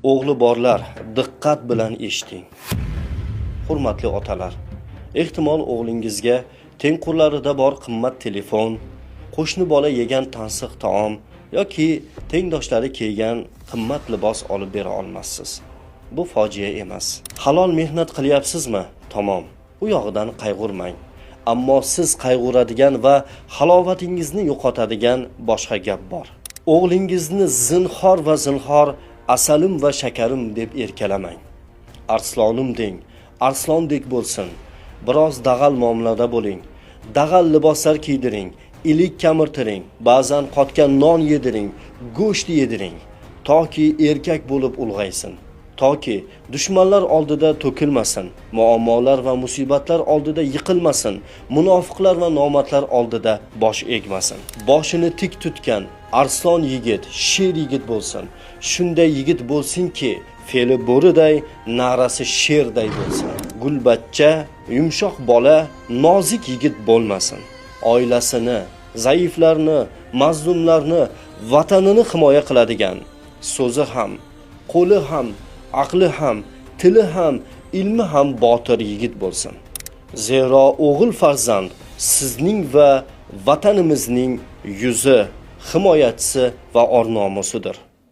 O'g'li borlar, diqqat bilan eshiting. Hurmatli otalar, ehtimol o'g'lingizga tengqurlarida bor qimmat telefon, qo'shni bola yegan tansiq taom yoki tengdoshlari kiygan qimmat libos olib bera olmassiz. Bu fojia emas. Halol mehnat qilyapsizmi? Tamom. U yog'idan qayg'urmang. Ammo siz qayg'uradigan va halovatingizni yo'qotadigan boshqa gap bor. O'g'lingizni zinhor va zinhor asalim va shakarim deb erkalamang. Arslonim deng, arslondek bo'lsin. Biroz dag'al muomalada bo'ling. Dag'al liboslar kiydiring, ilik kamirtiring, ba'zan qotgan non yediring, go'sht yediring, toki erkak bo'lib ulg'aysin. Toki dushmanlar oldida to'kilmasin, muammolar va musibatlar oldida yiqilmasin, munofiqlar va nomardlar oldida bosh egmasin. Boshini tik tutgan arslon yigit, sher yigit bo'lsin. Shunday yigit bo'lsinki, fe'li bo'riday, na'rasi sherday bo'lsin. Gulbachcha, yumshoq bola, nozik yigit bo'lmasin. Oilasini, zaiflarni, mazlumlarni, vatanini himoya qiladigan, so'zi ham, qo'li ham, aqli ham, tili ham, ilmi ham botir yigit bo'lsin. Zero o'g'il farzand sizning va vatanimizning yuzi, himoyachisi va or-nomusidir.